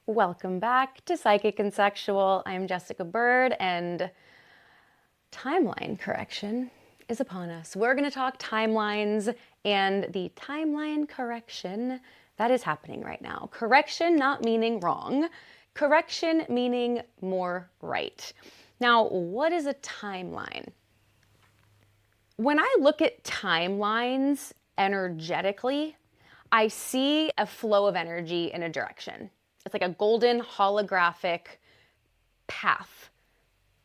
Welcome back to Psychic and Sexual. I'm Jessica Bird, and timeline correction is upon us. We're going to talk timelines and the timeline correction that is happening right now. Correction not meaning wrong, correction meaning more right. Now, what is a timeline? When I look at timelines energetically, I see a flow of energy in a direction. It's like a golden holographic path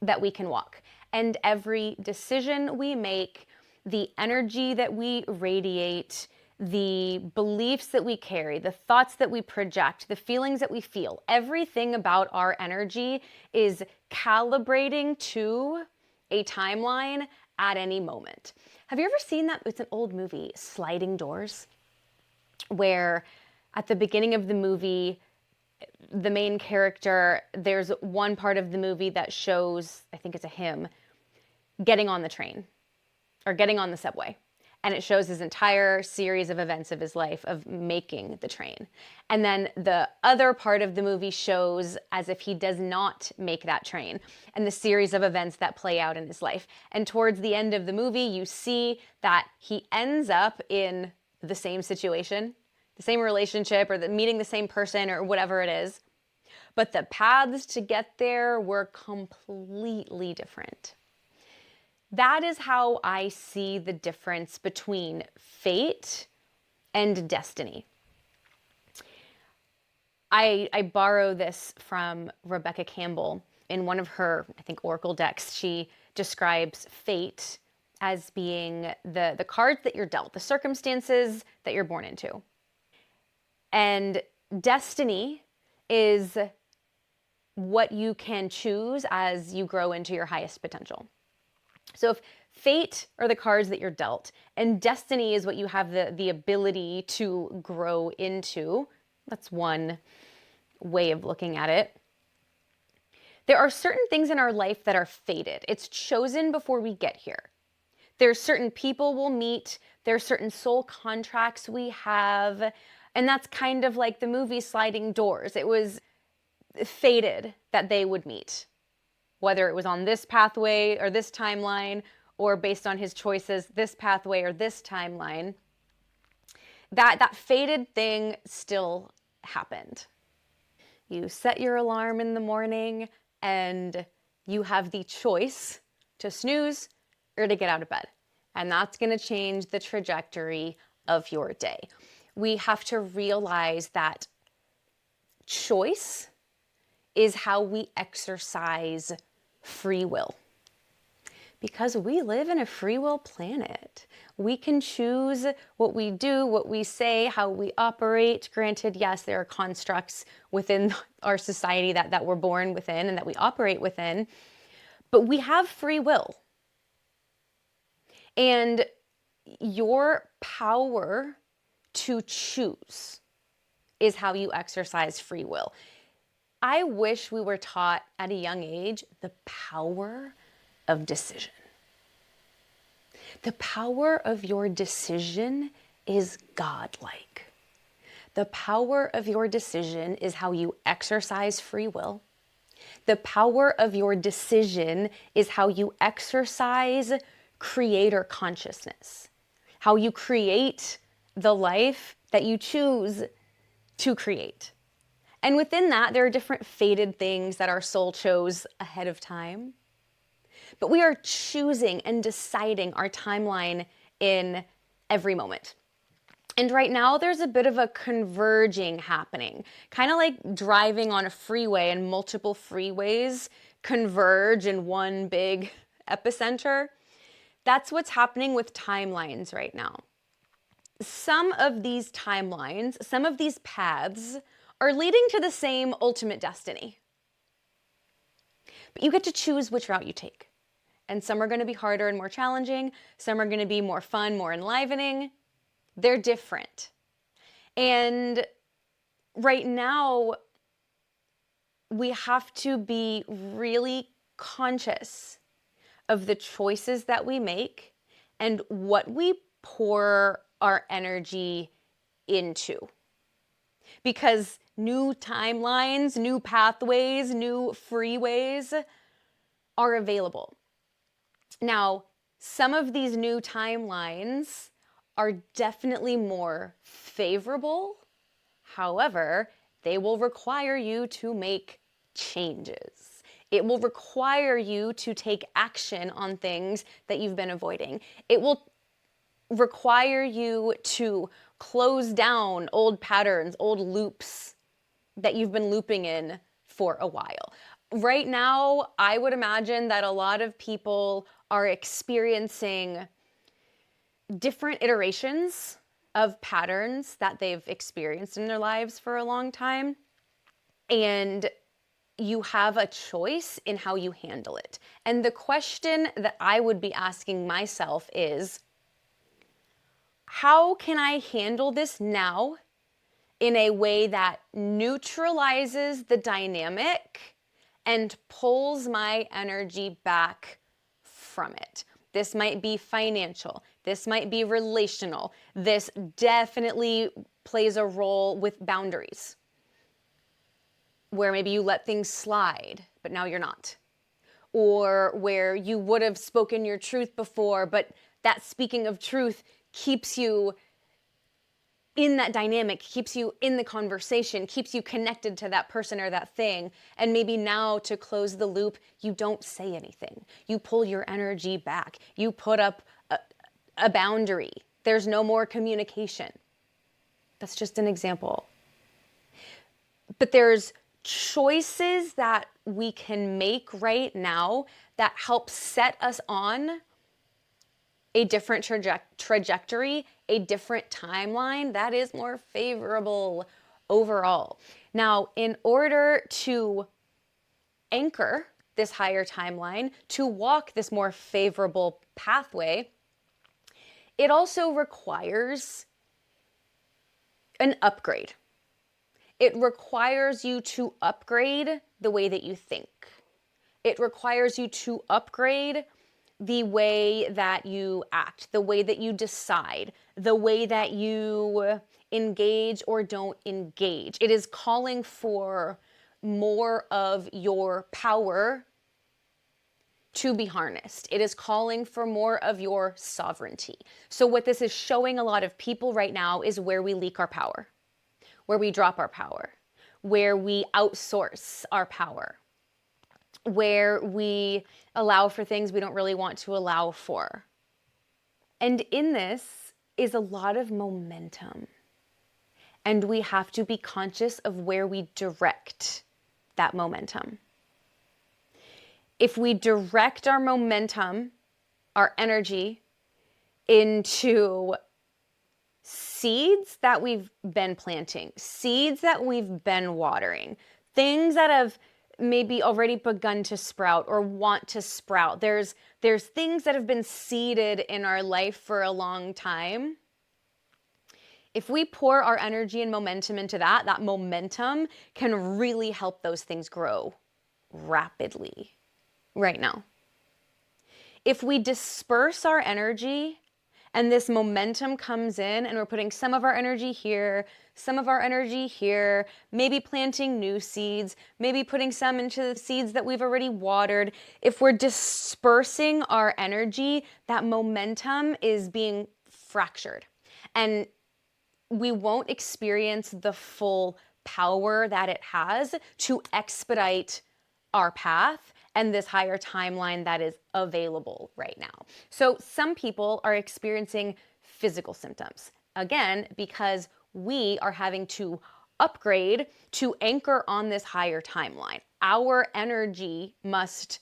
that we can walk. And every decision we make, the energy that we radiate, the beliefs that we carry, the thoughts that we project, the feelings that we feel, everything about our energy is calibrating to a timeline at any moment. Have you ever seen that? It's an old movie, Sliding Doors, where at the beginning of the movie, the main character, there's one part of the movie that shows, I think it's a him, getting on the train or getting on the subway. And it shows his entire series of events of his life of making the train. And then the other part of the movie shows as if he does not make that train and the series of events that play out in his life. And towards the end of the movie, you see that he ends up in the same situation, the same relationship, or meeting the same person, or whatever it is. But the paths to get there were completely different. That is how I see the difference between fate and destiny. I borrow this from Rebecca Campbell. In one of her, I think, oracle decks, she describes fate as being the cards that you're dealt, the circumstances that you're born into. And destiny is what you can choose as you grow into your highest potential. So if fate are the cards that you're dealt and destiny is what you have the ability to grow into, that's one way of looking at it. There are certain things in our life that are fated. It's chosen before we get here. There's certain people we'll meet. There's certain soul contracts we have. And that's kind of like the movie Sliding Doors. It was fated that they would meet, whether it was on this pathway or this timeline, or based on his choices, this pathway or this timeline. That fated thing still happened. You set your alarm in the morning and you have the choice to snooze or to get out of bed. And that's going to change the trajectory of your day. We have to realize that choice is how we exercise free will. Because we live in a free will planet. We can choose what we do, what we say, how we operate. Granted, yes, there are constructs within our society that we're born within and that we operate within, but we have free will. And your power to choose is how you exercise free will. I wish we were taught at a young age the power of decision. The power of your decision is godlike. The power of your decision is how you exercise free will. The power of your decision is how you exercise creator consciousness, how you create the life that you choose to create. And within that, there are different fated things that our soul chose ahead of time. But we are choosing and deciding our timeline in every moment. And right now, there's a bit of a converging happening, kind of like driving on a freeway and multiple freeways converge in one big epicenter. That's what's happening with timelines right now. Some of these timelines, some of these paths are leading to the same ultimate destiny. But you get to choose which route you take. And some are going to be harder and more challenging. Some are going to be more fun, more enlivening. They're different. And right now, we have to be really conscious of the choices that we make and what we pour our energy into. because new timelines, new pathways, new freeways are available. Now, some of these new timelines are definitely more favorable. However, they will require you to make changes. It will require you to take action on things that you've been avoiding. It will require you to close down old patterns, old loops that you've been looping in for a while. Right now, I would imagine that a lot of people are experiencing different iterations of patterns that they've experienced in their lives for a long time. And you have a choice in how you handle it. And the question that I would be asking myself is, how can I handle this now in a way that neutralizes the dynamic and pulls my energy back from it? This might be financial. This might be relational. This definitely plays a role with boundaries, where maybe you let things slide, but now you're not. Or where you would have spoken your truth before, but that speaking of truth keeps you in that dynamic, keeps you in the conversation, keeps you connected to that person or that thing. And maybe now, to close the loop, you don't say anything. You pull your energy back. You put up a boundary. There's no more communication. That's just an example. But there's choices that we can make right now that help set us on a different trajectory, a different timeline that is more favorable overall. Now, in order to anchor this higher timeline, to walk this more favorable pathway, it also requires an upgrade. It requires you to upgrade the way that you think. It requires you to upgrade the way that you act, the way that you decide, the way that you engage or don't engage. It is calling for more of your power to be harnessed. It is calling for more of your sovereignty. So what this is showing a lot of people right now is where we leak our power, where we drop our power, where we outsource our power, where we allow for things we don't really want to allow for. And in this is a lot of momentum. And we have to be conscious of where we direct that momentum. If we direct our momentum, our energy, into seeds that we've been planting, seeds that we've been watering, things that have maybe already begun to sprout or want to sprout. There's things that have been seeded in our life for a long time. If we pour our energy and momentum into that, that momentum can really help those things grow rapidly right now. If we disperse our energy and this momentum comes in and we're putting some of our energy here, some of our energy here, maybe planting new seeds, maybe putting some into the seeds that we've already watered. If we're dispersing our energy, that momentum is being fractured. And we won't experience the full power that it has to expedite our path and this higher timeline that is available right now. So some people are experiencing physical symptoms, again, because we are having to upgrade to anchor on this higher timeline. Our energy must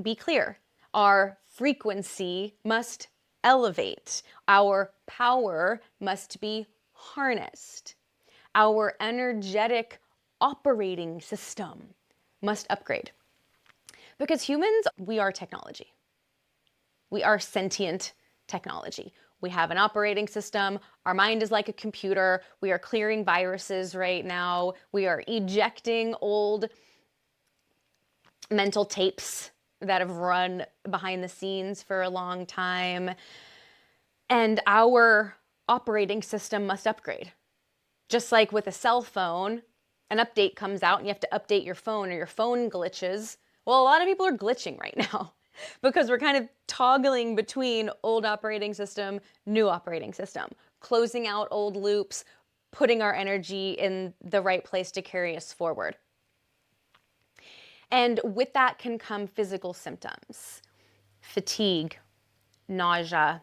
be clear. Our frequency must elevate. Our power must be harnessed. Our energetic operating system must upgrade. Because humans, we are technology. We are sentient technology. We have an operating system. Our mind is like a computer. We are clearing viruses right now. We are ejecting old mental tapes that have run behind the scenes for a long time. And our operating system must upgrade. Just like with a cell phone, an update comes out and you have to update your phone or your phone glitches. Well, a lot of people are glitching right now because we're kind of toggling between old operating system, new operating system, closing out old loops, putting our energy in the right place to carry us forward. And with that can come physical symptoms: fatigue, nausea,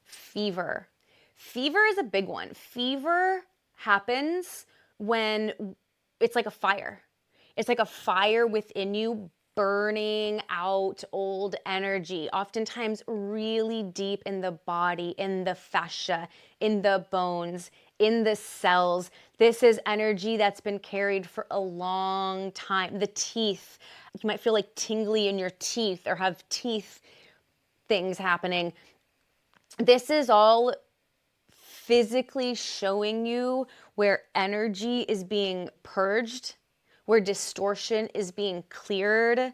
fever. Fever is a big one. Fever happens when it's like a fire. It's like a fire within you burning out old energy, oftentimes really deep in the body, in the fascia, in the bones, in the cells. This is energy that's been carried for a long time. The teeth, you might feel like tingly in your teeth or have teeth things happening. This is all physically showing you where energy is being purged, where distortion is being cleared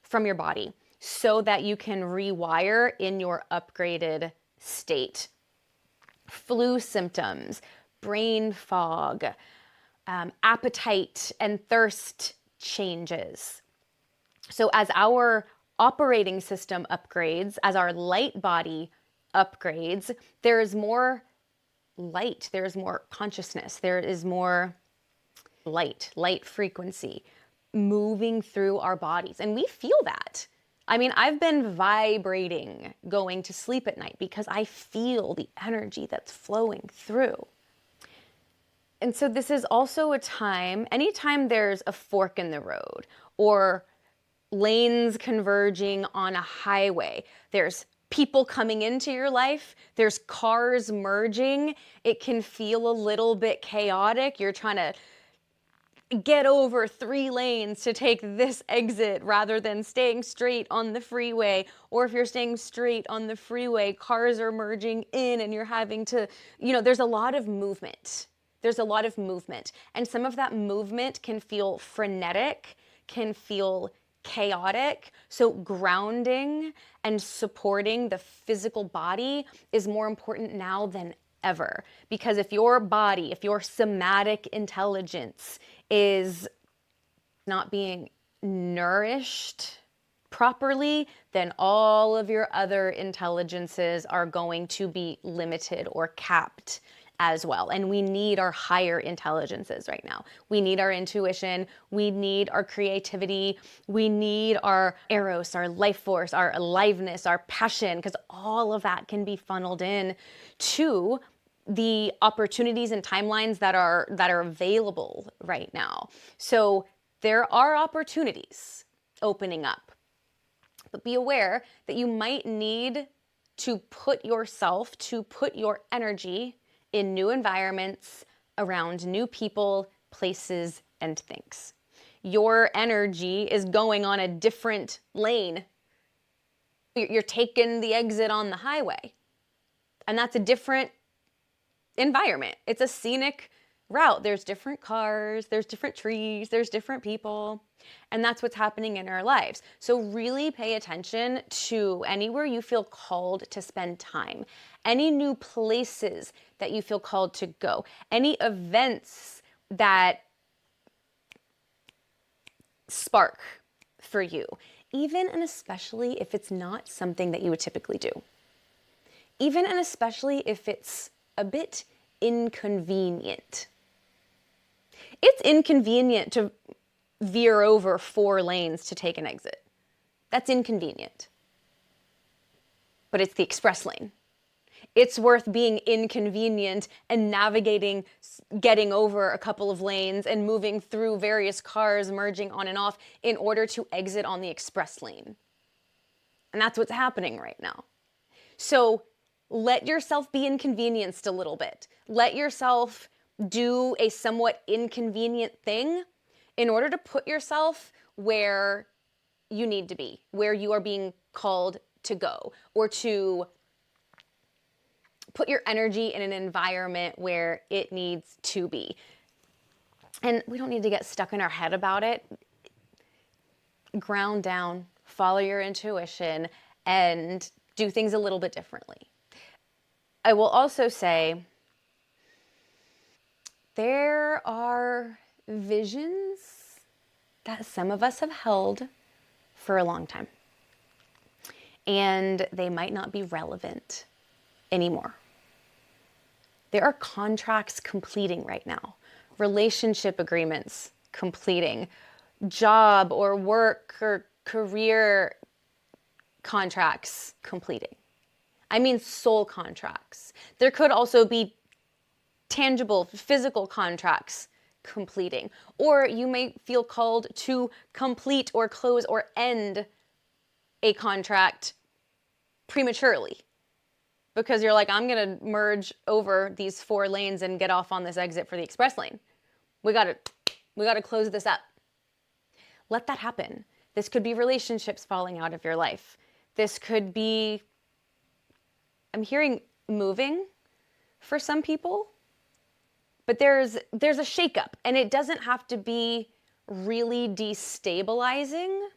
from your body so that you can rewire in your upgraded state. Flu symptoms, brain fog, appetite and thirst changes. So as our operating system upgrades, as our light body upgrades, there is more light, there is more consciousness, there is more light frequency moving through our bodies. And we feel that. I mean, I've been vibrating going to sleep at night because I feel the energy that's flowing through. And so this is also a time, anytime there's a fork in the road or lanes converging on a highway, there's people coming into your life, there's cars merging, it can feel a little bit chaotic. You're trying to get over 3 lanes to take this exit rather than staying straight on the freeway. Or if you're staying straight on the freeway, cars are merging in and you're having to, there's a lot of movement. There's a lot of movement. And some of that movement can feel frenetic, can feel chaotic. So grounding and supporting the physical body is more important now than ever. Because if your body, if your somatic intelligence is not being nourished properly, then all of your other intelligences are going to be limited or capped as well. And we need our higher intelligences right now. We need our intuition. We need our creativity. We need our eros, our life force, our aliveness, our passion, because all of that can be funneled in to the opportunities and timelines that are available right now. So there are opportunities opening up, but be aware that you might need to put your energy in new environments, around new people, places, and things. Your energy is going on a different lane. You're taking the exit on the highway, and that's a different environment. It's a scenic route. There's different cars, there's different trees, there's different people, and that's what's happening in our lives. So really pay attention to anywhere you feel called to spend time, any new places that you feel called to go, any events that spark for you, even and especially if it's not something that you would typically do. Even and especially if it's a bit inconvenient. It's inconvenient to veer over 4 lanes to take an exit. That's inconvenient. But it's the express lane. It's worth being inconvenient and navigating, getting over a couple of lanes and moving through various cars, merging on and off in order to exit on the express lane. And that's what's happening right now. So let yourself be inconvenienced a little bit. Let yourself do a somewhat inconvenient thing in order to put yourself where you need to be, where you are being called to go, or to put your energy in an environment where it needs to be. And we don't need to get stuck in our head about it. Ground down, follow your intuition, and do things a little bit differently. I will also say, there are visions that some of us have held for a long time, and they might not be relevant anymore. There are contracts completing right now, relationship agreements completing, job or work or career contracts completing. I mean soul contracts. There could also be tangible, physical contracts completing. Or you may feel called to complete or close or end a contract prematurely because you're like, I'm going to merge over these 4 lanes and get off on this exit for the express lane. We got to close this up. Let that happen. This could be relationships falling out of your life. This could be, I'm hearing moving for some people, but there's a shakeup, and it doesn't have to be really destabilizing.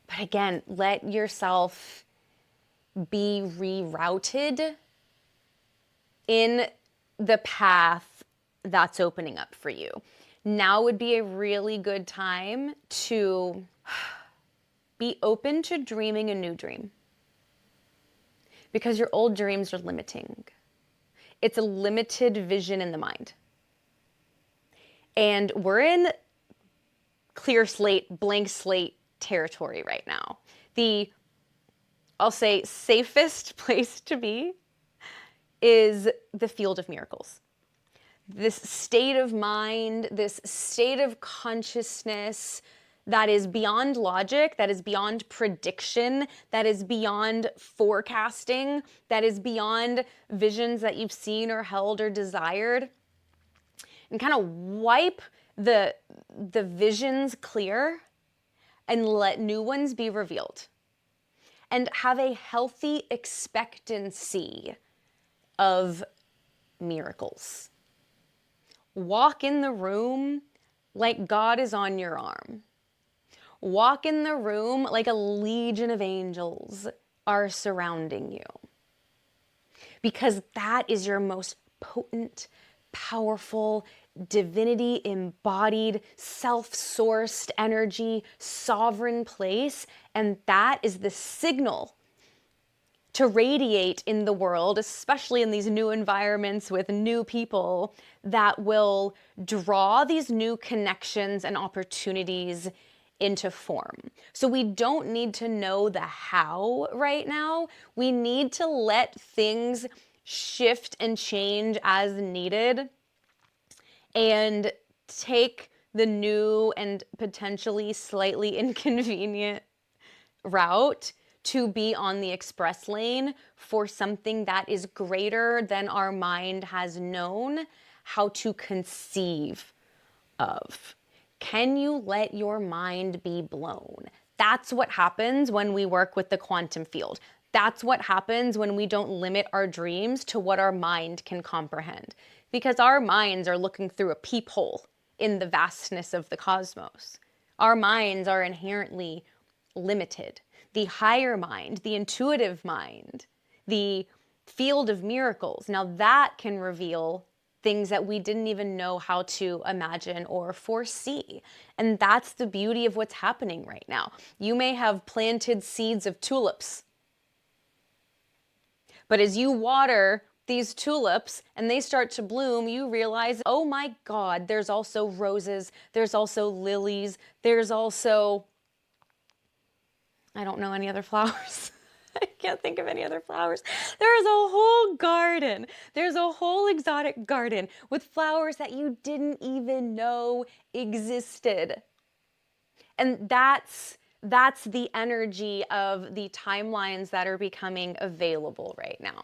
But again, let yourself be rerouted in the path that's opening up for you. Now would be a really good time to be open to dreaming a new dream, because your old dreams are limiting. It's a limited vision in the mind. And we're in clear slate, blank slate territory right now. I'll say, safest place to be is the field of miracles. This state of mind, this state of consciousness that is beyond logic, that is beyond prediction, that is beyond forecasting, that is beyond visions that you've seen or held or desired, and kind of wipe the visions clear and let new ones be revealed. And have a healthy expectancy of miracles. Walk in the room like God is on your arm. Walk in the room like a legion of angels are surrounding you. Because that is your most potent, powerful, divinity embodied, self-sourced energy, sovereign place. And that is the signal to radiate in the world, especially in these new environments with new people, that will draw these new connections and opportunities into form. So we don't need to know the how right now. We need to let things shift and change as needed and take the new and potentially slightly inconvenient route to be on the express lane for something that is greater than our mind has known how to conceive of. Can you let your mind be blown? That's what happens when we work with the quantum field. That's what happens when we don't limit our dreams to what our mind can comprehend. Because our minds are looking through a peephole in the vastness of the cosmos. Our minds are inherently limited. The higher mind, the intuitive mind, the field of miracles, now that can reveal things that we didn't even know how to imagine or foresee. And that's the beauty of what's happening right now. You may have planted seeds of tulips, but as you water these tulips and they start to bloom, you realize, oh my God, there's also roses, there's also lilies, there's also, I don't know any other flowers. I can't think of any other flowers. There is a whole garden. There's a whole exotic garden with flowers that you didn't even know existed. And that's the energy of the timelines that are becoming available right now.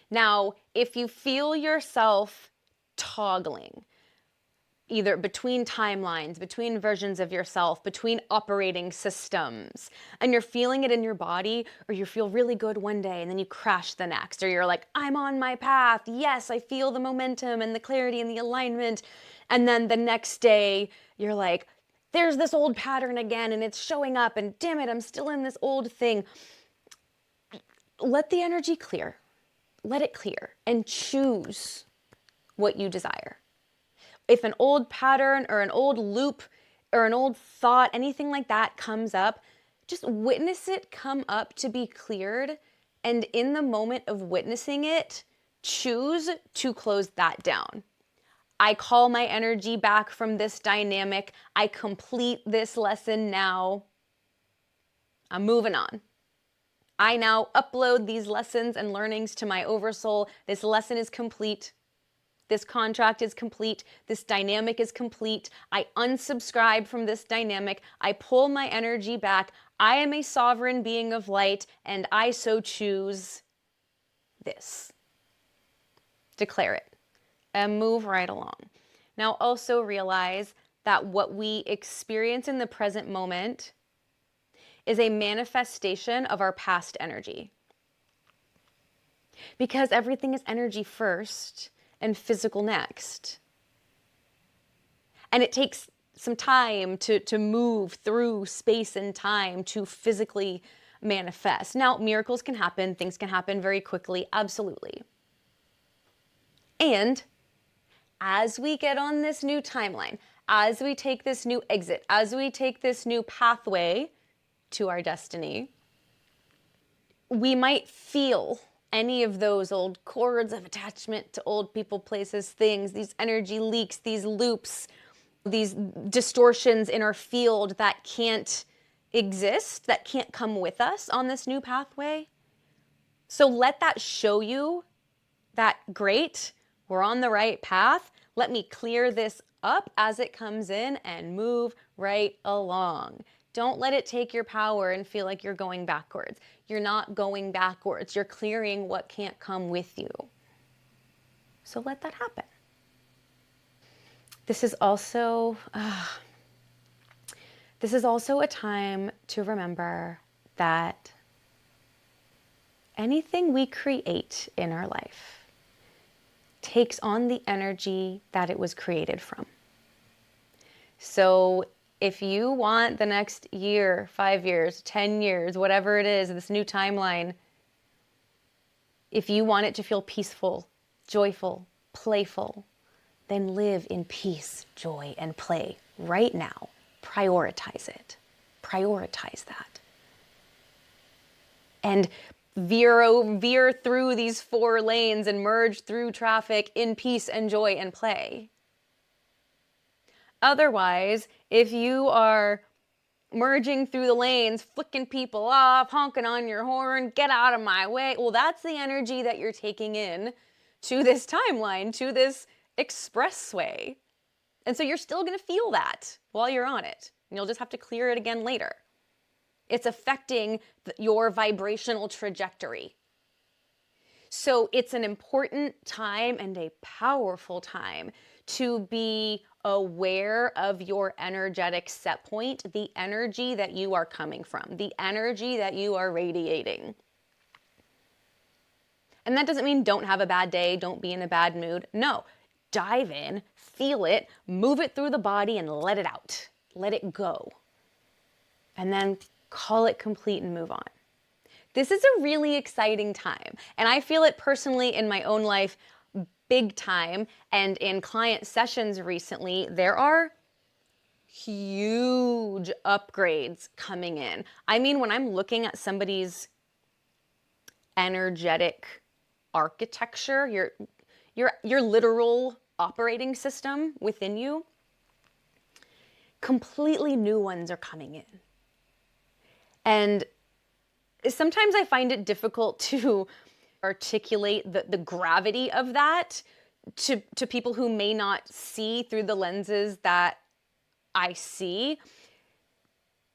Now, if you feel yourself toggling, either between timelines, between versions of yourself, between operating systems, and you're feeling it in your body, or you feel really good one day and then you crash the next, or you're like, I'm on my path. Yes, I feel the momentum and the clarity and the alignment. And then the next day you're like, there's this old pattern again and it's showing up and damn it, I'm still in this old thing. Let the energy clear. let it clear and choose what you desire. If an old pattern or an old loop or an old thought, anything like that comes up, just witness it come up to be cleared. And in the moment of witnessing it, choose to close that down. I call my energy back from this dynamic. I complete this lesson now. I'm moving on. I now upload these lessons and learnings to my oversoul. This lesson is complete. This contract is complete. This dynamic is complete. I unsubscribe from this dynamic. I pull my energy back. I am a sovereign being of light, and I so choose this. Declare it and move right along. Now also realize that what we experience in the present moment is a manifestation of our past energy. Because everything is energy first and physical next. And it takes some time to move through space and time to physically manifest. Now, miracles can happen, things can happen very quickly, absolutely. And as we get on this new timeline, as we take this new exit, as we take this new pathway to our destiny, we might feel any of those old cords of attachment to old people, places, things, these energy leaks, these loops, these distortions in our field that can't exist, that can't come with us on this new pathway. So let that show you that, great, we're on the right path. Let me clear this up as it comes in and move right along. Don't let it take your power and feel like you're going backwards. You're not going backwards. You're clearing what can't come with you. So let that happen. This is also a time to remember that anything we create in our life takes on the energy that it was created from. So if you want the next year, 5 years, 10 years, whatever it is, this new timeline, if you want it to feel peaceful, joyful, playful, then live in peace, joy, and play right now. Prioritize it. Prioritize that. And veer through these 4 lanes and merge through traffic in peace and joy and play. Otherwise, if you are merging through the lanes, flicking people off, honking on your horn, get out of my way, well, that's the energy that you're taking in to this timeline, to this expressway. And so you're still going to feel that while you're on it. And you'll just have to clear it again later. It's affecting your vibrational trajectory. So it's an important time and a powerful time to be aware of your energetic set point, the energy that you are coming from, the energy that you are radiating. And that doesn't mean don't have a bad day, don't be in a bad mood. No, dive in, feel it, move it through the body and let it out. Let it go. And then call it complete and move on. This is a really exciting time. And I feel it personally in my own life big time. And in client sessions recently, there are huge upgrades coming in. I mean, when I'm looking at somebody's energetic architecture, your literal operating system within you, completely new ones are coming in. And sometimes I find it difficult to articulate the gravity of that to people who may not see through the lenses that I see.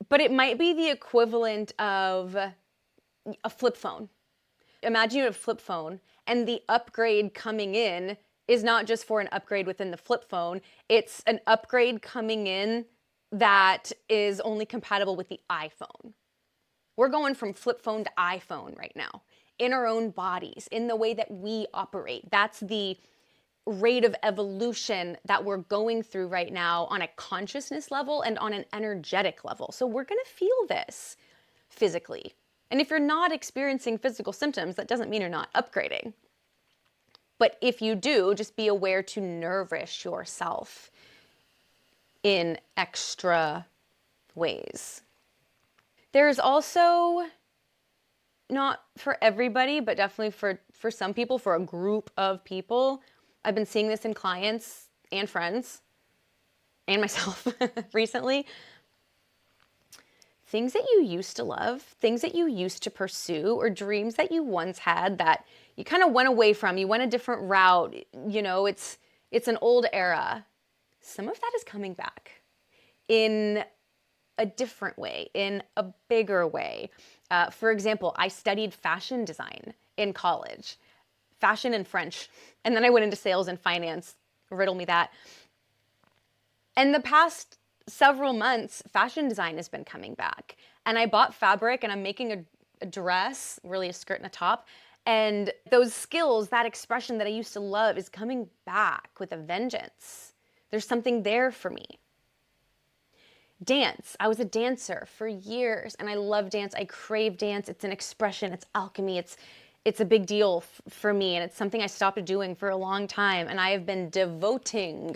But it might be the equivalent of a flip phone. Imagine you have a flip phone and the upgrade coming in is not just for an upgrade within the flip phone. It's an upgrade coming in that is only compatible with the iPhone. We're going from flip phone to iPhone right now in our own bodies, in the way that we operate. That's the rate of evolution that we're going through right now on a consciousness level and on an energetic level. So we're going to feel this physically. And if you're not experiencing physical symptoms, that doesn't mean you're not upgrading. But if you do, just be aware to nourish yourself in extra ways. There's also, not for everybody, but definitely for some people, for a group of people, I've been seeing this in clients and friends and myself recently. Things that you used to love, things that you used to pursue, or dreams that you once had that you kind of went away from, you went a different route, you know, it's an old era. Some of that is coming back in a different way, in a bigger way. For example, I studied fashion design in college, fashion and French, and then I went into sales and finance. Riddle me that. And the past several months, fashion design has been coming back. And I bought fabric and I'm making a dress, really a skirt and a top. And those skills, that expression that I used to love is coming back with a vengeance. There's something there for me. Dance. I was a dancer for years and I love dance. I crave dance. It's an expression. It's alchemy. It's a big deal for me, and it's something I stopped doing for a long time. And I have been devoting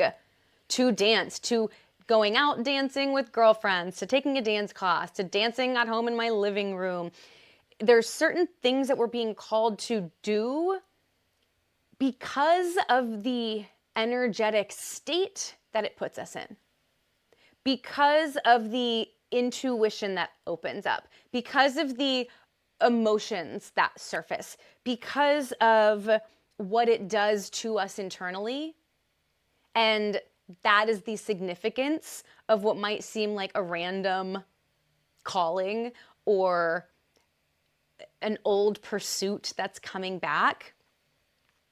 to dance, to going out dancing with girlfriends, to taking a dance class, to dancing at home in my living room. There's certain things that we're being called to do because of the energetic state that it puts us in, because of the intuition that opens up, because of the emotions that surface, because of what it does to us internally. And that is the significance of what might seem like a random calling or an old pursuit that's coming back.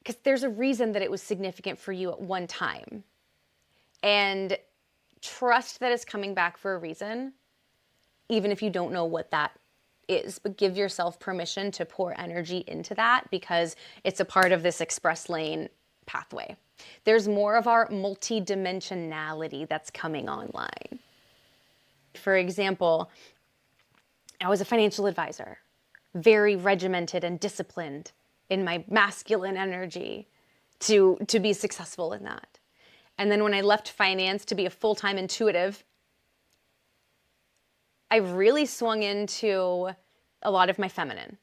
Because there's a reason that it was significant for you at one time. And trust that it's coming back for a reason, even if you don't know what that is, but give yourself permission to pour energy into that because it's a part of this express lane pathway. There's more of our multidimensionality that's coming online. For example, I was a financial advisor, very regimented and disciplined in my masculine energy to be successful in that. And then when I left finance to be a full-time intuitive, I really swung into a lot of my feminine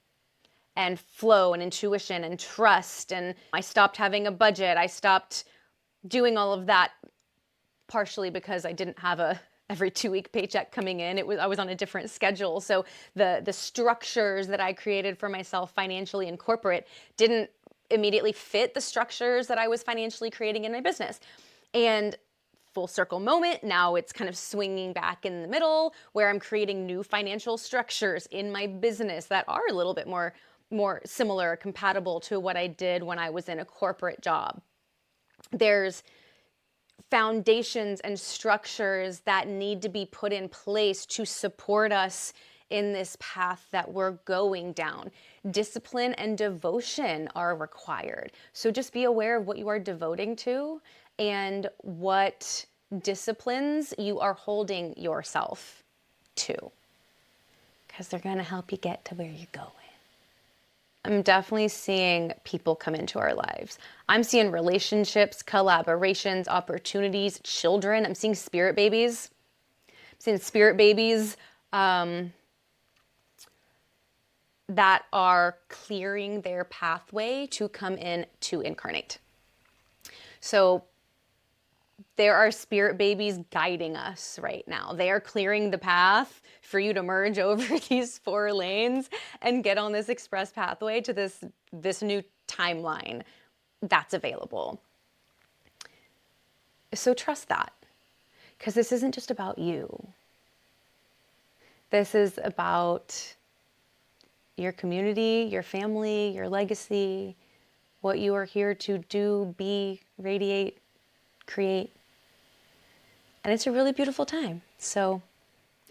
and flow and intuition and trust. And I stopped having a budget. I stopped doing all of that partially because I didn't have a every 2-week paycheck coming in. I was on a different schedule. So the structures that I created for myself financially in corporate didn't immediately fit the structures that I was financially creating in my business. And full circle moment, now it's kind of swinging back in the middle where I'm creating new financial structures in my business that are a little bit more similar, compatible to what I did when I was in a corporate job. There's foundations and structures that need to be put in place to support us in this path that we're going down. Discipline and devotion are required. So just be aware of what you are devoting to and what disciplines you are holding yourself to, because they're going to help you get to where you're going. I'm definitely seeing people come into our lives. I'm seeing relationships, collaborations, opportunities, children. I'm seeing spirit babies. I'm seeing spirit babies that are clearing their pathway to come in to incarnate. So there are spirit babies guiding us right now. They are clearing the path for you to merge over these 4 lanes and get on this express pathway to this new timeline that's available. So trust that, because this isn't just about you. This is about your community, your family, your legacy, what you are here to do, be, radiate, create. And it's a really beautiful time. So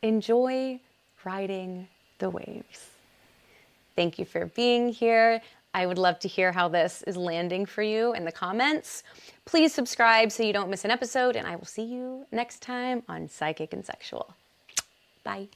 enjoy riding the waves. Thank you for being here. I would love to hear how this is landing for you in the comments. Please subscribe so you don't miss an episode, and I will see you next time on Psychic and Sexual. Bye.